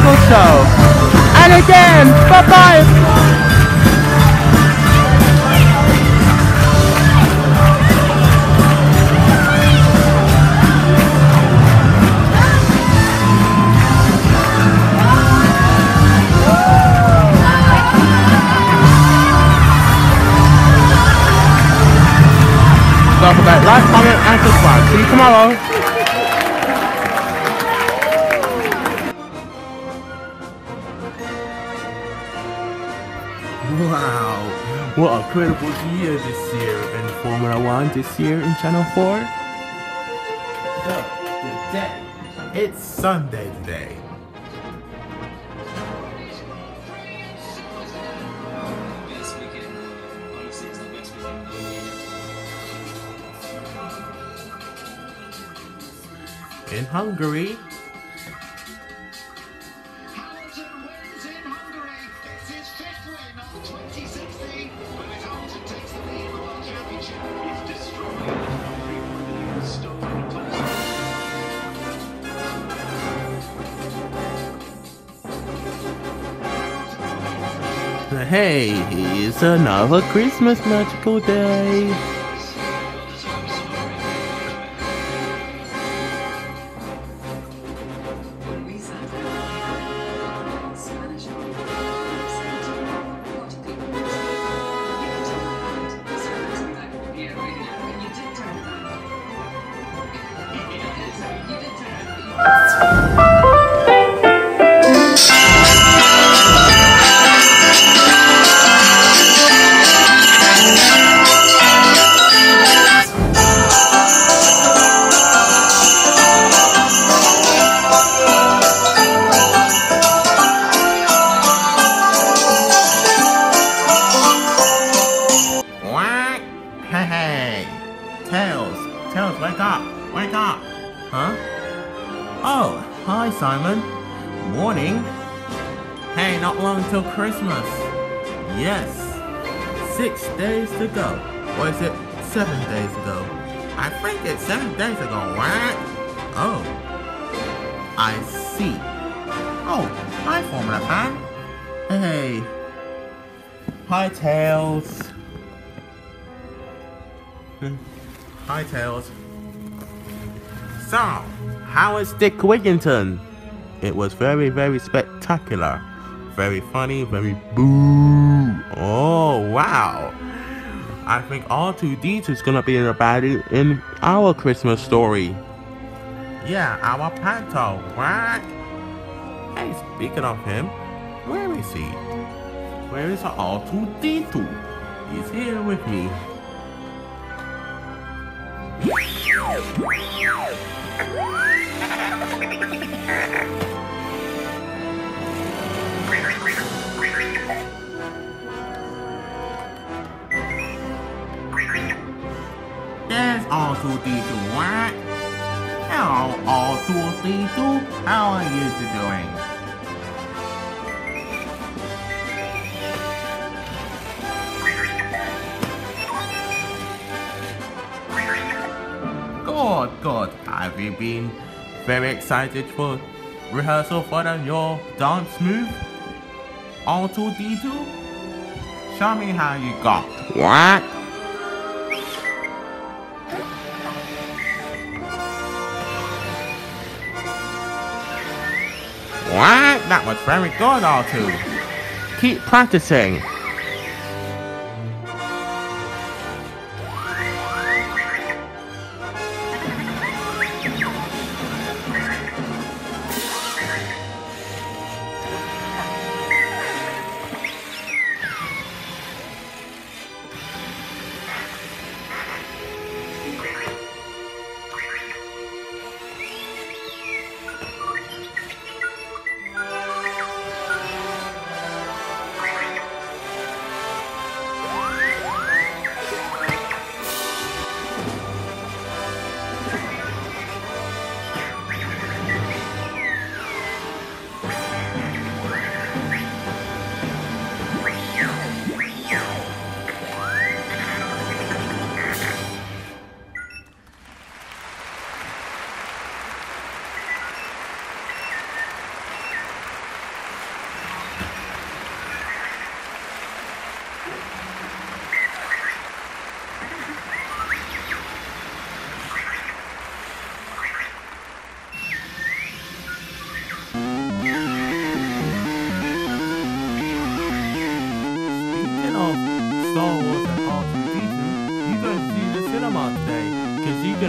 magical show. And again, bye-bye. Don't forget to like, comment, and subscribe. See you tomorrow. Wow, what a incredible year this year in Formula 1 this year in Channel 4. So, today, it's Sunday today. In Hungary. Hamilton wins in Hungary. It's his fifth win of 2016. But if Hamilton takes the lead in the World Championship, he's destroying the Hey, it's another Christmas magical day. Tails, wake up, huh? Oh, hi Simon, morning. Hey, not long till Christmas. Yes, 6 days to go. Or is it 7 days ago? I think it's 7 days ago, right? Oh, I see. Oh, hi Formula fan. Hey. Hi Tails. Hi Tails. So, how is Dick Wigginton? It was very, very spectacular. Very funny, very boo. Oh, wow. I think R2-D2 is gonna be in our Christmas story. Yeah, our Panto, right? Hey, speaking of him, where is he? Where is R2-D2? He's here with me. There's R2-D2, right? Hello, R2-D2. How are you doing? Good. Have you been very excited for rehearsal for your dance move? R2-D2? Show me how you got. What? What? That was very good, R2. Keep practicing.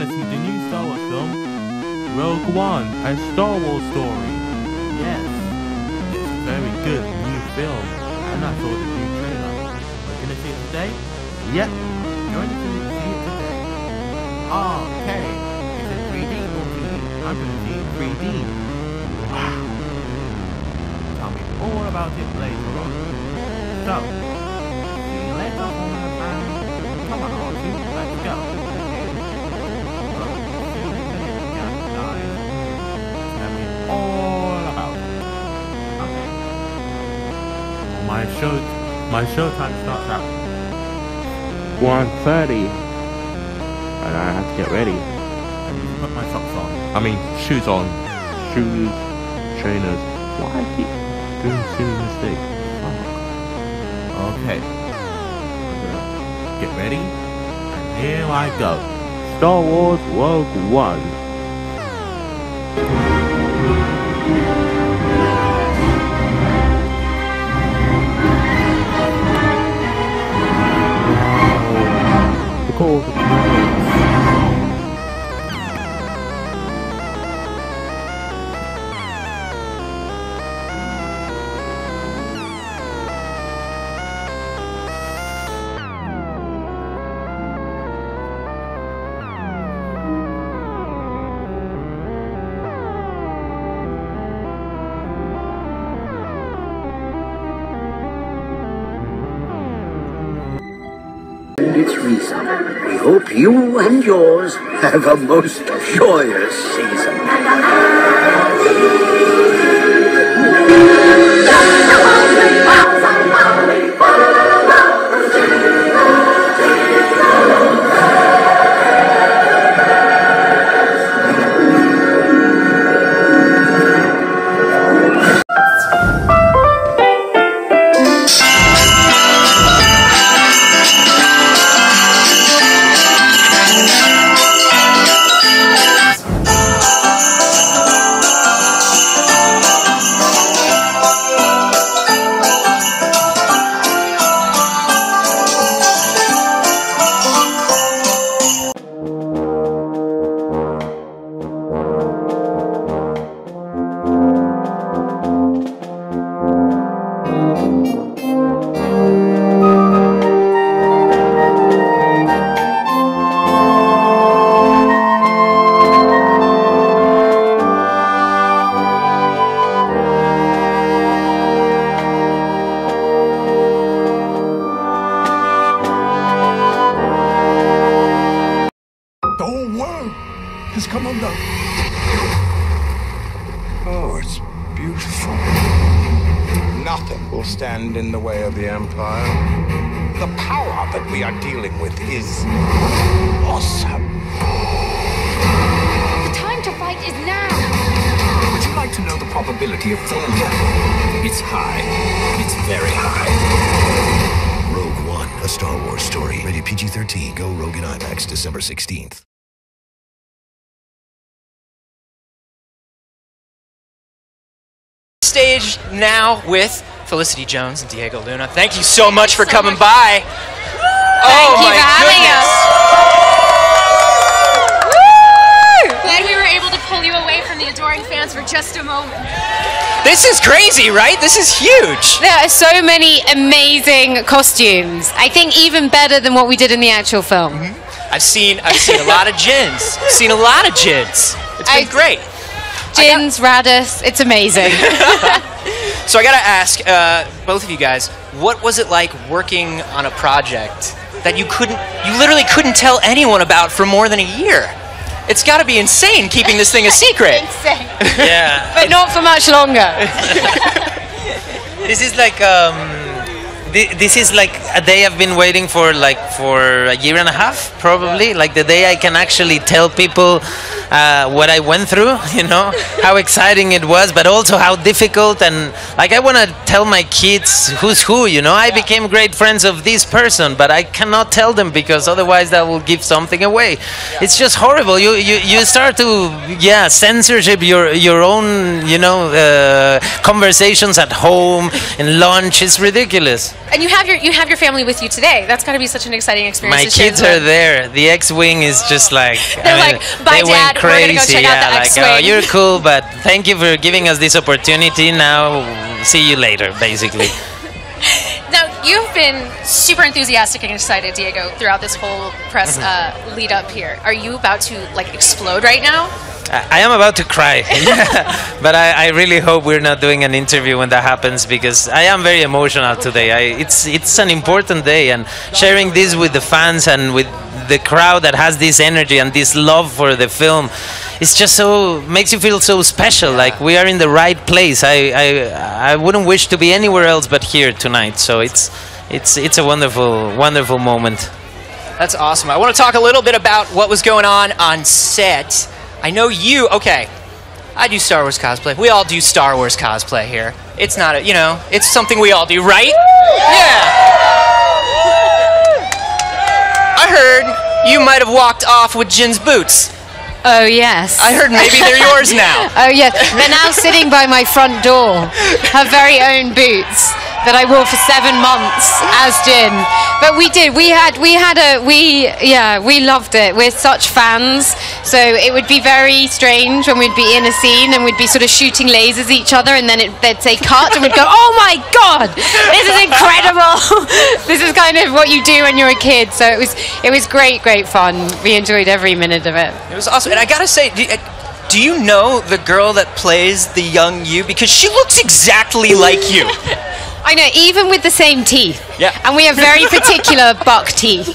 gonna see the new Star Wars film, Rogue One, a Star Wars story. Yes, it's a very good new film, and I saw the new trailer. We're gonna see it today? Yep, going to see it today. Okay, is it 3D or 2D? I'm gonna see it 3D. Wow. Tell me all about it later on. So, see you later on the plan. Come on, Archie, let's go. Tell me all about it. Okay. My show time starts at 1:30. And I have to get ready. I need to put my socks on. I mean, shoes on. Shoes, trainers. Why I keep doing silly mistakes? Oh. Okay. I'm gonna get ready. And here I go. Star Wars Rogue One. Look all the clouds. Its reason. We hope you and yours have a most joyous season. has come undone. Oh, it's beautiful. Nothing will stand in the way of the Empire. The power that we are dealing with is awesome. The time to fight is now. Would you like to know the probability of failure? It's high. It's very high. Rogue One, a Star Wars story. Rated PG-13. Go Rogue in IMAX December 16th. Stage now with Felicity Jones and Diego Luna. Thank you so much for coming by. Thank you for having us. Glad we were able to pull you away from the adoring fans for just a moment. This is crazy, right? This is huge. There are so many amazing costumes. I think even better than what we did in the actual film. Mm-hmm. I've seen a lot of Jins. I've seen a lot of Jins. It's been great. Jins, Radis, it's amazing. So I gotta ask both of you guys, what was it like working on a project that you literally couldn't tell anyone about for more than a year? It's gotta be insane keeping this thing a secret. Insane. Yeah. But not for much longer. This is like this is like a day I've been waiting for, like for a year and a half, probably. Like the day I can actually tell people what I went through, you know, how exciting it was, but also how difficult. And like I want to tell my kids who's who, you know. I became great friends of this person, but I cannot tell them because otherwise that will give something away. It's just horrible. You start to censorship your own, you know, conversations at home, in lunch. It's ridiculous. And you have your family with you today. That's got to be such an exciting experience. My kids are there. The X-wing is just like they're like, bye, they Dad. went crazy. We're gonna go check out the X-wing. Like, oh, you're cool, but thank you for giving us this opportunity. Now, see you later, basically. Now, you've been super enthusiastic and excited, Diego, throughout this whole press lead up here. Are you about to like explode right now? I am about to cry, but I really hope we're not doing an interview when that happens, because I am very emotional today. It's an important day, and sharing this with the fans and with the crowd that has this energy and this love for the film, it's just so makes you feel so special. Like we are in the right place. I wouldn't wish to be anywhere else but here tonight. So it's a wonderful moment. That's awesome. I want to talk a little bit about what was going on set. I know you, okay, I do Star Wars cosplay. We all do Star Wars cosplay here. It's not it's something we all do, right? Yeah. I heard you might have walked off with Jin's boots. Oh, yes. I heard maybe they're yours now. Oh, yes. They're now sitting by my front door. Her very own boots that I wore for 7 months as Jin. But we did. We loved it. We're such fans. So it would be very strange when we'd be in a scene and we'd be sort of shooting lasers at each other, and then they'd say cut and we'd go, oh my God, this is incredible. This is kind of what you do when you're a kid. So it was great fun. We enjoyed every minute of it. It was awesome. And I gotta say, do you know the girl that plays the young you? Because she looks exactly like you. I know, even with the same teeth. Yeah. And we have very particular buck teeth.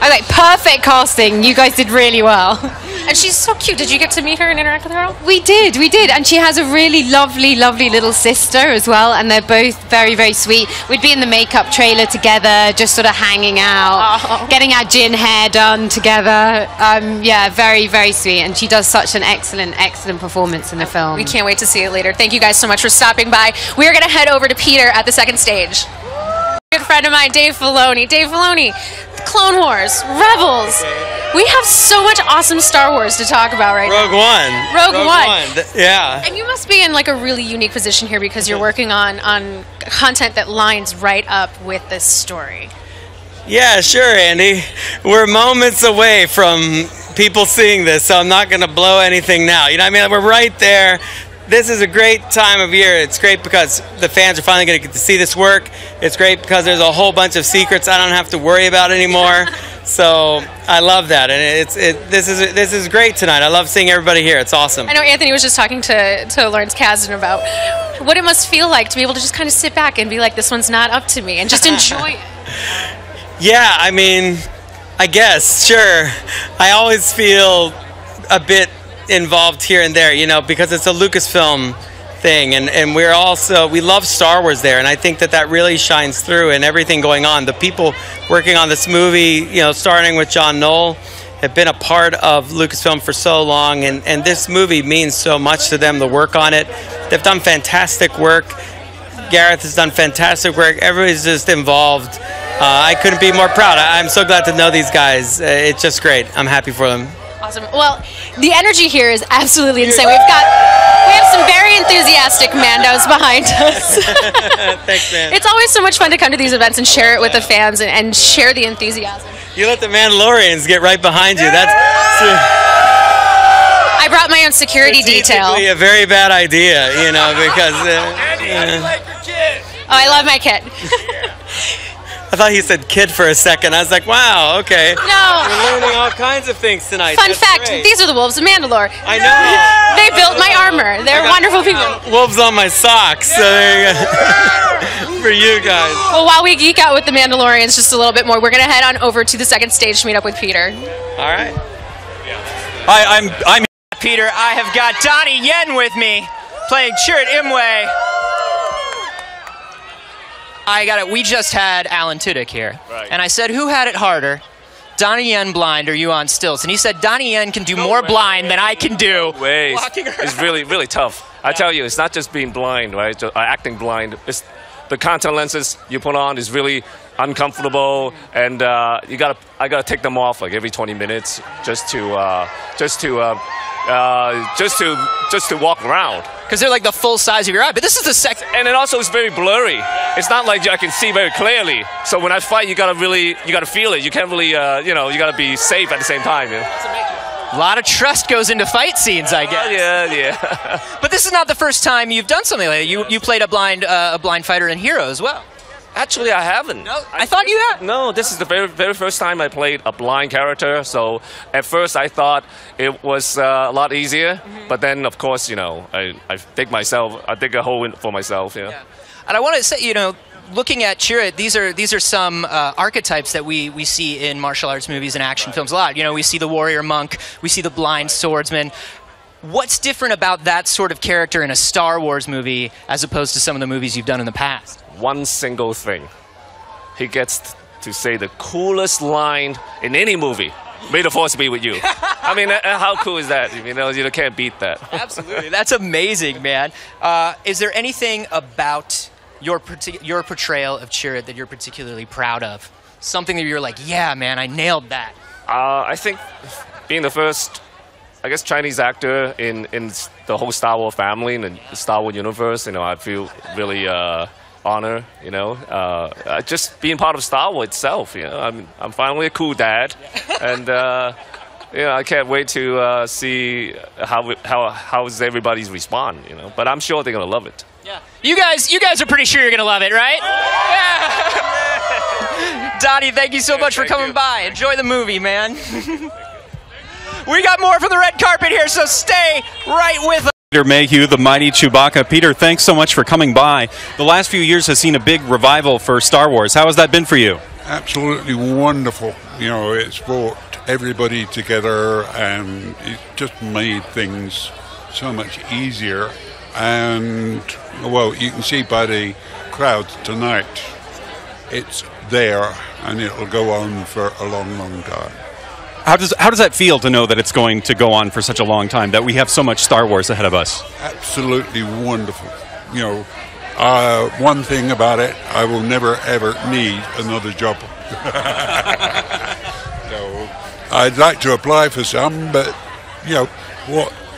I like perfect casting. You guys did really well. And she's so cute. Did you get to meet her and interact with her at all? We did. And she has a really lovely little sister as well, and they're both very, very sweet. We'd be in the makeup trailer together, just sort of hanging out, getting our Jin hair done together. Yeah, very, very sweet. And she does such an excellent performance in the film. We can't wait to see it later. Thank you guys so much for stopping by. We are going to head over to Peter at the second stage. Good friend of mine, Dave Filoni. Dave Filoni, Clone Wars, Rebels. We have so much awesome Star Wars to talk about right now. Rogue One. Yeah. And you must be in like a really unique position here because you're working on content that lines right up with this story. Yeah, sure, Andy. We're moments away from people seeing this, so I'm not going to blow anything now. You know what I mean? We're right there. This is a great time of year. It's great because the fans are finally going to get to see this work. It's great because there's a whole bunch of secrets I don't have to worry about anymore. So I love that, and this is great tonight. I love seeing everybody here. It's awesome. I know Anthony was just talking to Lawrence Kasdan about what it must feel like to be able to just kind of sit back and be like, this one's not up to me, and just enjoy it. Yeah, I mean, I guess, sure. I always feel a bit involved here and there, you know, because it's a Lucasfilm thing, and we love Star Wars there, and I think that really shines through in everything going on. The people working on this movie, you know, starting with John Knoll, have been a part of Lucasfilm for so long, and this movie means so much to them, the work on it. They've done fantastic work. Gareth has done fantastic work. Everybody's just involved. I couldn't be more proud. I'm so glad to know these guys. It's just great. I'm happy for them. Awesome. Well, the energy here is absolutely insane. We have some very enthusiastic Mandos behind us. Thanks, man. It's always so much fun to come to these events and share it with the fans and share the enthusiasm. You let the Mandalorians get right behind you. That's I brought my own security detail. a very bad idea, you know, because Andy, how do you like your kid? Oh, I love my kid. I thought he said kid for a second. I was like, wow, okay. No. We're learning all kinds of things tonight. Fun fact, these are the wolves of Mandalore. I know. They built my armor. They're wonderful people. Wolves on my socks. So there you go. For you guys. Well, while we geek out with the Mandalorians just a little bit more, we're going to head on over to the second stage to meet up with Peter. All right. Hi, I'm Peter. I have got Donnie Yen with me, playing Chirrut Imwe. I got it. We just had Alan Tudyk here. Right. And I said, who had it harder? Donnie Yen blind or you on stilts? And he said, Donnie Yen can do more blind than I can do. It's really, really tough. I tell you, it's not just being blind, right? Just, acting blind. It's the contact lenses you put on is really uncomfortable, and I gotta take them off like every 20 minutes just to just to walk around. Because they're like the full size of your eye, but this is the second. And it also is very blurry. It's not like I can see very clearly. So when I fight, you gotta feel it. You can't really, you gotta be safe at the same time. A lot of trust goes into fight scenes, I guess. Yeah. But this is not the first time you've done something like that. You played a blind fighter in Hero as well. Actually, I haven't. No, I thought you had. No, this is the very first time I played a blind character. So at first I thought it was a lot easier, but then of course, I dig a hole in for myself. Yeah. And I want to say, looking at Chirrut, these are some archetypes that we see in martial arts movies and action films a lot. We see the warrior monk, we see the blind swordsman. What's different about that sort of character in a Star Wars movie as opposed to some of the movies you've done in the past? One single thing. He gets to say the coolest line in any movie. May the force be with you. I mean, how cool is that? You can't beat that. Absolutely. That's amazing, man. Is there anything about your portrayal of Chirrut that you're particularly proud of? Something that you're like, yeah, man, I nailed that. I think being the first, Chinese actor in the whole Star Wars family, in the Star Wars universe, I feel really honored, just being part of Star Wars itself. I'm finally a cool dad, and I can't wait to see how everybody's respond. But I'm sure they're gonna love it. Yeah. You guys are pretty sure you're gonna love it, right? Yeah. Donnie, thank you so much for coming by. Enjoy the movie, man. We got more from the red carpet here, so stay right with us. Peter Mayhew, the mighty Chewbacca. Peter, thanks so much for coming by. The last few years has seen a big revival for Star Wars. How has that been for you? Absolutely wonderful. It's brought everybody together and it just made things so much easier. And, well, you can see by the crowds tonight, it's there and it'll go on for a long, long time. How does that feel to know that it's going to go on for such a long time, that we have so much Star Wars ahead of us? Absolutely wonderful. One thing about it, I will never ever need another job. So, I'd like to apply for some, but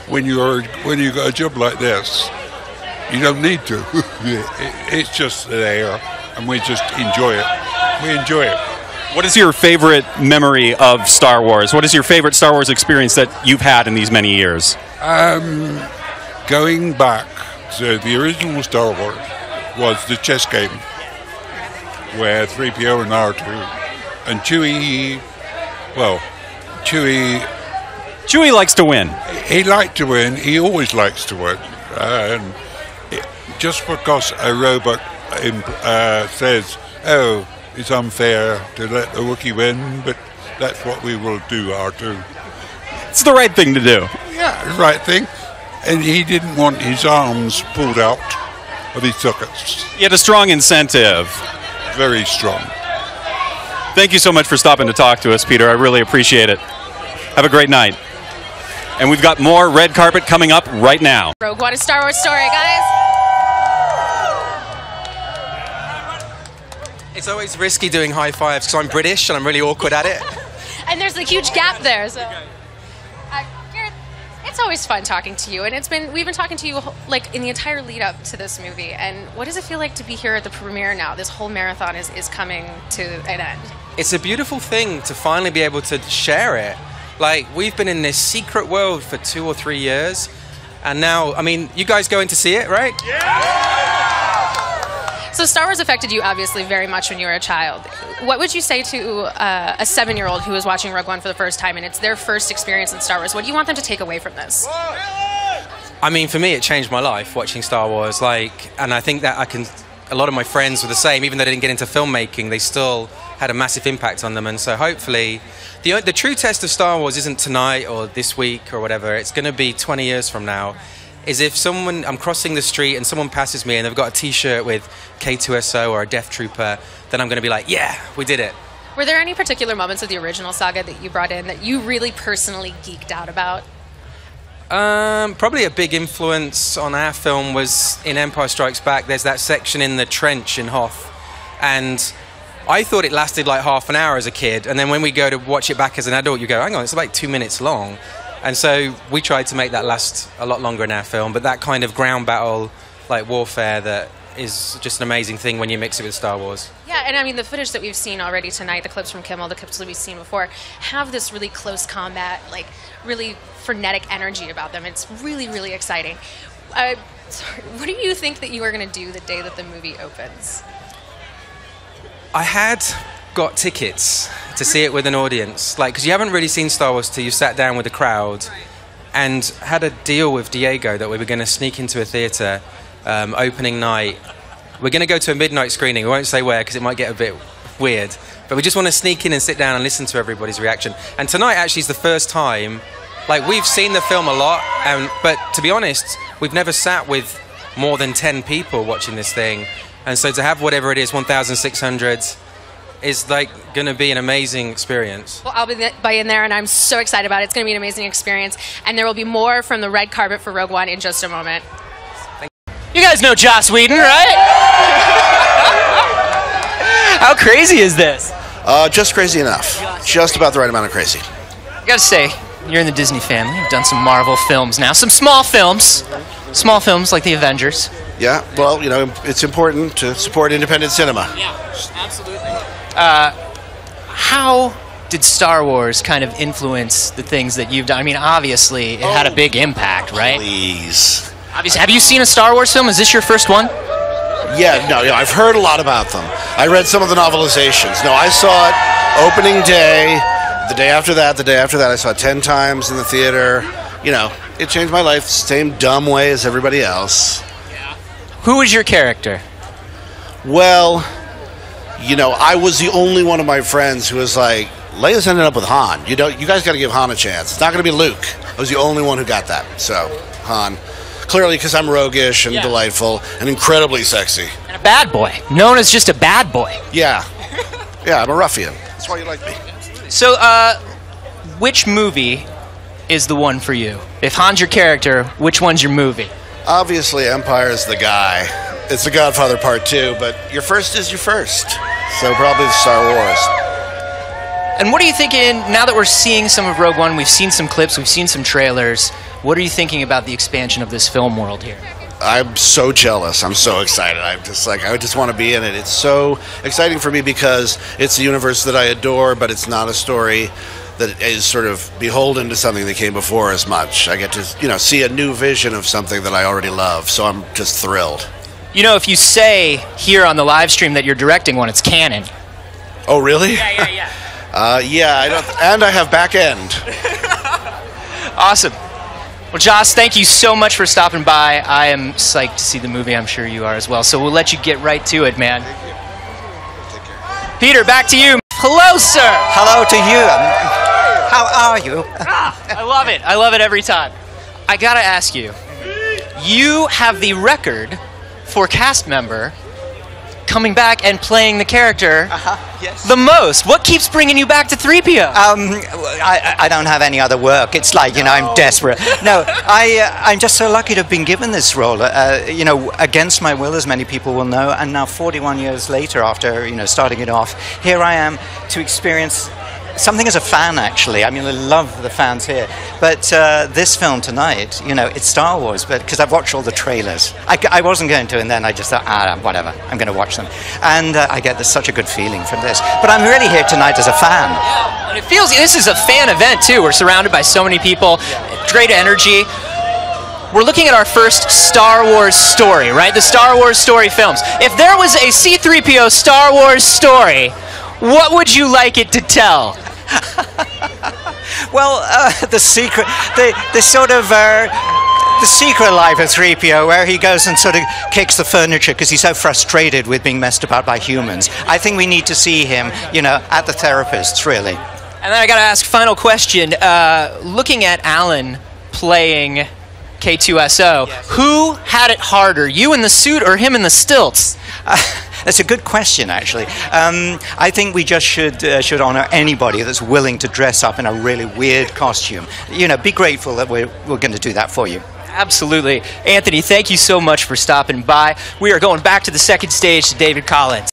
when you got a job like this, you don't need to. It's just there, and we just enjoy it. We enjoy it. What is your favorite memory of Star Wars? What is your favorite Star Wars experience that you've had in these many years? Going back to the original Star Wars was the chess game where 3PO and R2 and Chewie likes to win. He liked to win. He always likes to win. And just because a robot says, "Oh, it's unfair to let the Wookiee win," but that's what we will do, R2. It's the right thing to do. Yeah, the right thing. And he didn't want his arms pulled out of his sockets. He had a strong incentive. Very strong. Thank you so much for stopping to talk to us, Peter. I really appreciate it. Have a great night. And we've got more red carpet coming up right now. Rogue One, a Star Wars story, guys. It's always risky doing high fives because I'm British and I'm really awkward at it. And there's a huge gap there, so. Garrett, it's always fun talking to you, and we've been talking to you like in the entire lead up to this movie. And what does it feel like to be here at the premiere now? This whole marathon is coming to an end. It's a beautiful thing to finally be able to share it. Like, we've been in this secret world for 2 or 3 years, and now, I mean, you guys going to see it, right? Yeah! So Star Wars affected you obviously very much when you were a child. What would you say to a 7-year-old who is watching Rogue One for the first time and it's their first experience in Star Wars? What do you want them to take away from this? I mean, for me, it changed my life watching Star Wars. And I think that a lot of my friends were the same. Even though they didn't get into filmmaking, they still had a massive impact on them. And so hopefully, the true test of Star Wars isn't tonight or this week or whatever. It's going to be 20 years from now. Is if I'm crossing the street and someone passes me and they've got a T-shirt with K2SO or a Death Trooper, then I'm going to be like, yeah, we did it. Were there any particular moments of the original saga that you brought in that you really personally geeked out about? Probably a big influence on our film was in Empire Strikes Back. There's that section in the trench in Hoth, and I thought it lasted like half an hour as a kid, and then when we go to watch it back as an adult, you go, hang on, it's like 2 minutes long. And so we tried to make that last a lot longer in our film, but that kind of ground battle, like warfare, that is just an amazing thing when you mix it with Star Wars. Yeah, and I mean, the footage that we've seen already tonight, the clips from Kimmel, the clips that we've seen before, have this really close combat, like really frenetic energy about them. It's really, really exciting. Sorry, what do you think that you are going to do the day that the movie opens? I had got tickets to see it with an audience, like, because you haven't really seen Star Wars till you sat down with the crowd, and had a deal with Diego that we were going to sneak into a theatre opening night. We're going to go to a midnight screening. We won't say where because it might get a bit weird, but we just want to sneak in and sit down and listen to everybody's reaction. And tonight actually is the first time, like, we've seen the film a lot, but to be honest, we've never sat with more than 10 people watching this thing, and so to have whatever it is, 1,600, is like going to be an amazing experience. Well, I'll be in there, and I'm so excited about it. It's going to be an amazing experience, and there will be more from the red carpet for Rogue One in just a moment. You guys know Joss Whedon, right? How crazy is this? Just crazy enough. Just about the right amount of crazy. I gotta say, you're in the Disney family. You've done some Marvel films now. Some small films. Small films like The Avengers. Yeah, well, you know, it's important to support independent cinema. Yeah, absolutely. How did Star Wars kind of influence the things that you've done? I mean, obviously, it had a big impact, right? Please. Obviously, have you seen a Star Wars film? Is this your first one? Yeah, no, I've heard a lot about them. I read some of the novelizations. No, I saw it opening day, the day after that, I saw it 10 times in the theater. You know, it changed my life the same dumb way as everybody else. Who was your character? Well, you know, I was the only one of my friends who was like, Leia's ended up with Han. You guys got to give Han a chance. It's not going to be Luke. I was the only one who got that. So, Han. Clearly because I'm roguish and delightful and incredibly sexy. And a bad boy. Known as just a bad boy. Yeah. Yeah, I'm a ruffian. That's why you like me. So, which movie is the one for you? If Han's your character, which one's your movie? Obviously, Empire's the guy. It's The Godfather Part 2, but your first is your first. So probably the Star Wars. And what are you thinking, now that we're seeing some of Rogue One, we've seen some clips, we've seen some trailers, what are you thinking about the expansion of this film world here? I'm so jealous. I'm so excited. I'm just like, I just want to be in it. It's so exciting for me because it's a universe that I adore, but it's not a story that is sort of beholden to something that came before as much. I get to, you know, see a new vision of something that I already love, so I'm just thrilled. You know, if you say here on the live stream that you're directing one, it's canon. Oh, really? Yeah. And I have back end. Awesome. Well, Joss, thank you so much for stopping by. I am psyched to see the movie. I'm sure you are as well. So we'll let you get right to it, man. Take care. Peter, back to you. Hello, sir. Hello to you. How are you? I love it. I love it every time. I gotta ask you. You have the record for cast member coming back and playing the character yes. the most. What keeps bringing you back to 3PO? I don't have any other work. It's like, you know, I'm desperate. No, I'm just so lucky to have been given this role, you know, against my will, as many people will know, and now 41 years later, after, you know, starting it off, here I am to experience something as a fan, actually. I mean, I love the fans here. But this film tonight, you know, it's Star Wars, but because I've watched all the trailers. I wasn't going to, and then I just thought, whatever, I'm going to watch them. And I get such a good feeling from this. But I'm really here tonight as a fan. Yeah, and it feels, this is a fan event, too. We're surrounded by so many people, great energy. We're looking at our first Star Wars story, right? The Star Wars story films. If there was a C-3PO Star Wars story, what would you like it to tell? Well, the secret, the sort of the secret life of 3PO, where he goes and sort of kicks the furniture because he's so frustrated with being messed about by humans. I think we need to see him, you know, at the therapist's, really. And then I got to ask, final question. Looking at Alan playing K2SO, yes. Who had it harder, you in the suit or him in the stilts? That's a good question, actually. I think we just should honor anybody that's willing to dress up in a really weird costume. You know, be grateful that we're going to do that for you. Absolutely. Anthony, thank you so much for stopping by. We are going back to the second stage to David Collins.